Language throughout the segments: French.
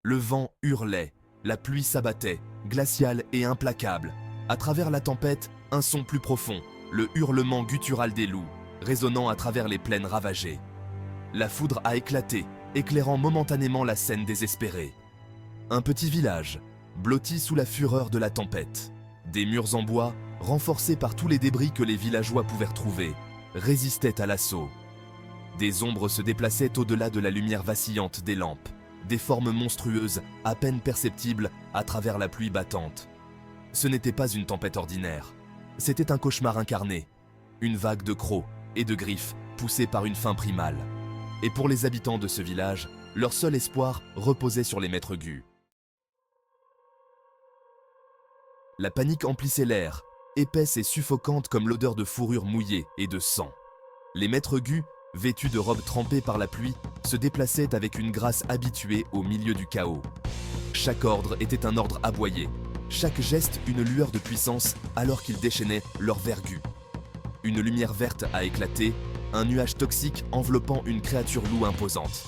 Le vent hurlait, la pluie s'abattait, glaciale et implacable. À travers la tempête, un son plus profond, le hurlement guttural des loups, résonnant à travers les plaines ravagées. La foudre a éclaté, éclairant momentanément la scène désespérée. Un petit village, blotti sous la fureur de la tempête. Des murs en bois, renforcés par tous les débris que les villageois pouvaient retrouver, résistaient à l'assaut. Des ombres se déplaçaient au-delà de la lumière vacillante des lampes, des formes monstrueuses, à peine perceptibles à travers la pluie battante. Ce n'était pas une tempête ordinaire, c'était un cauchemar incarné, une vague de crocs et de griffes poussée par une faim primale. Et pour les habitants de ce village, leur seul espoir reposait sur les maîtres gus. La panique emplissait l'air, épaisse et suffocante comme l'odeur de fourrure mouillée et de sang. Les maîtres gus, vêtus de robes trempées par la pluie, se déplaçaient avec une grâce habituée au milieu du chaos. Chaque ordre était un ordre aboyé, chaque geste une lueur de puissance alors qu'ils déchaînaient leur vergu. Une lumière verte a éclaté, un nuage toxique enveloppant une créature loup imposante.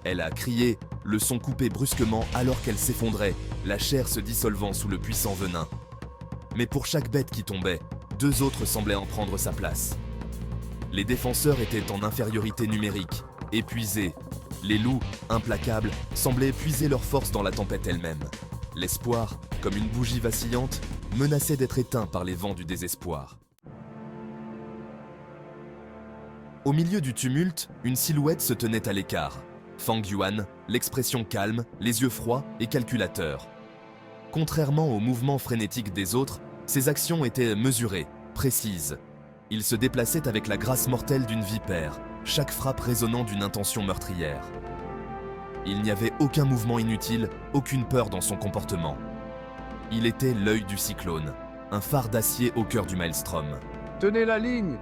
Elle a crié, le son coupé brusquement alors qu'elle s'effondrait, la chair se dissolvant sous le puissant venin. Mais pour chaque bête qui tombait, deux autres semblaient en prendre sa place. Les défenseurs étaient en infériorité numérique, épuisés. Les loups, implacables, semblaient puiser leur force dans la tempête elle-même. L'espoir, comme une bougie vacillante, menaçait d'être éteint par les vents du désespoir. Au milieu du tumulte, une silhouette se tenait à l'écart. Fang Yuan, l'expression calme, les yeux froids et calculateurs. Contrairement au mouvement frénétique des autres, ses actions étaient mesurées, précises. Il se déplaçait avec la grâce mortelle d'une vipère, chaque frappe résonnant d'une intention meurtrière. Il n'y avait aucun mouvement inutile, aucune peur dans son comportement. Il était l'œil du cyclone, un phare d'acier au cœur du maelstrom. Tenez la ligne.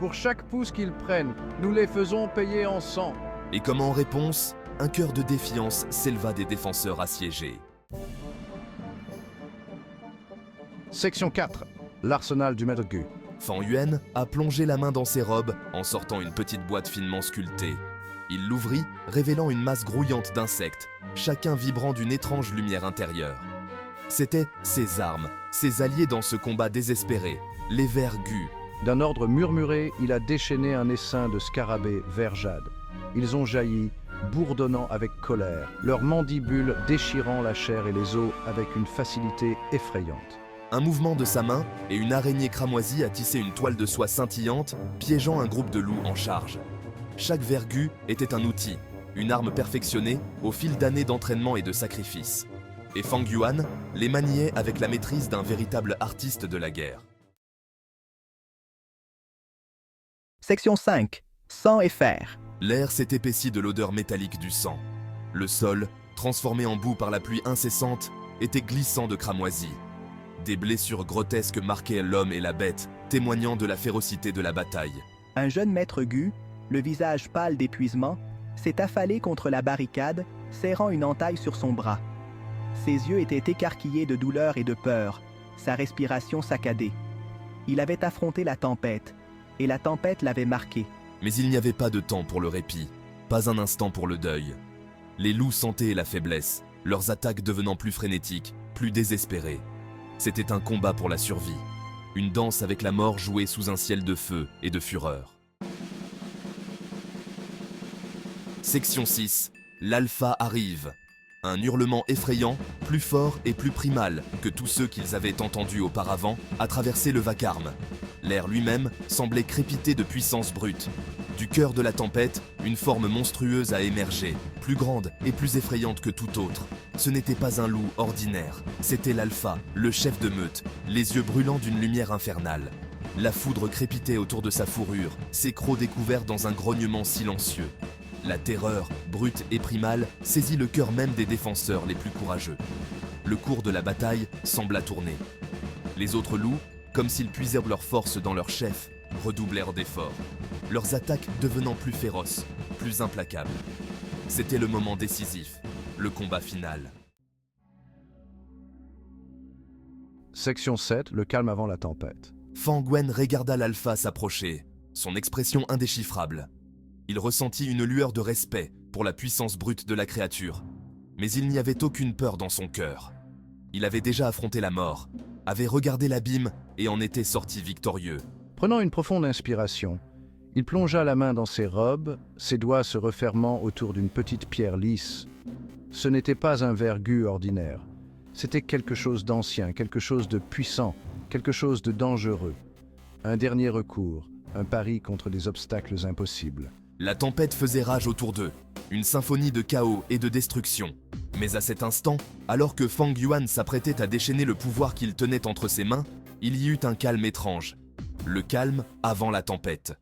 Pour chaque pouce qu'ils prennent, nous les faisons payer en sang. Et comme en réponse, un chœur de défiance s'éleva des défenseurs assiégés. Section 4. L'arsenal du maître gu. Fang Yuan a plongé la main dans ses robes en sortant une petite boîte finement sculptée. Il l'ouvrit, révélant une masse grouillante d'insectes, chacun vibrant d'une étrange lumière intérieure. C'étaient ses armes, ses alliés dans ce combat désespéré, les vers gus. D'un ordre murmuré, il a déchaîné un essaim de scarabées vert jade. Ils ont jailli, bourdonnant avec colère, leurs mandibules déchirant la chair et les os avec une facilité effrayante. Un mouvement de sa main et une araignée cramoisie a tissé une toile de soie scintillante, piégeant un groupe de loups en charge. Chaque vergu était un outil, une arme perfectionnée au fil d'années d'entraînement et de sacrifice. Et Fang Yuan les maniait avec la maîtrise d'un véritable artiste de la guerre. Section 5. Sang et fer. L'air s'est épaissi de l'odeur métallique du sang. Le sol, transformé en boue par la pluie incessante, était glissant de cramoisie. Des blessures grotesques marquaient l'homme et la bête, témoignant de la férocité de la bataille. Un jeune maître gu, le visage pâle d'épuisement, s'est affalé contre la barricade, serrant une entaille sur son bras. Ses yeux étaient écarquillés de douleur et de peur, sa respiration saccadée. Il avait affronté la tempête, et la tempête l'avait marqué. Mais il n'y avait pas de temps pour le répit, pas un instant pour le deuil. Les loups sentaient la faiblesse, leurs attaques devenant plus frénétiques, plus désespérées. C'était un combat pour la survie, une danse avec la mort jouée sous un ciel de feu et de fureur. Section 6. L'Alpha arrive. Un hurlement effrayant, plus fort et plus primal que tous ceux qu'ils avaient entendus auparavant, a traversé le vacarme. L'air lui-même semblait crépiter de puissance brute. Du cœur de la tempête, une forme monstrueuse a émergé, plus grande et plus effrayante que tout autre. Ce n'était pas un loup ordinaire, c'était l'Alpha, le chef de meute, les yeux brûlants d'une lumière infernale. La foudre crépitait autour de sa fourrure, ses crocs découverts dans un grognement silencieux. La terreur, brute et primale, saisit le cœur même des défenseurs les plus courageux. Le cours de la bataille sembla tourner. Les autres loups, comme s'ils puisèrent leur force dans leur chef, redoublèrent d'efforts, leurs attaques devenant plus féroces, plus implacables. C'était le moment décisif, le combat final. Section 7. Le calme avant la tempête. Fang Yuan regarda l'Alpha s'approcher, son expression indéchiffrable. Il ressentit une lueur de respect pour la puissance brute de la créature. Mais il n'y avait aucune peur dans son cœur. Il avait déjà affronté la mort, avait regardé l'abîme et en était sorti victorieux. Prenant une profonde inspiration, il plongea la main dans ses robes, ses doigts se refermant autour d'une petite pierre lisse. Ce n'était pas un vergu ordinaire. C'était quelque chose d'ancien, quelque chose de puissant, quelque chose de dangereux. Un dernier recours, un pari contre des obstacles impossibles. La tempête faisait rage autour d'eux, une symphonie de chaos et de destruction. Mais à cet instant, alors que Fang Yuan s'apprêtait à déchaîner le pouvoir qu'il tenait entre ses mains, il y eut un calme étrange. Le calme avant la tempête.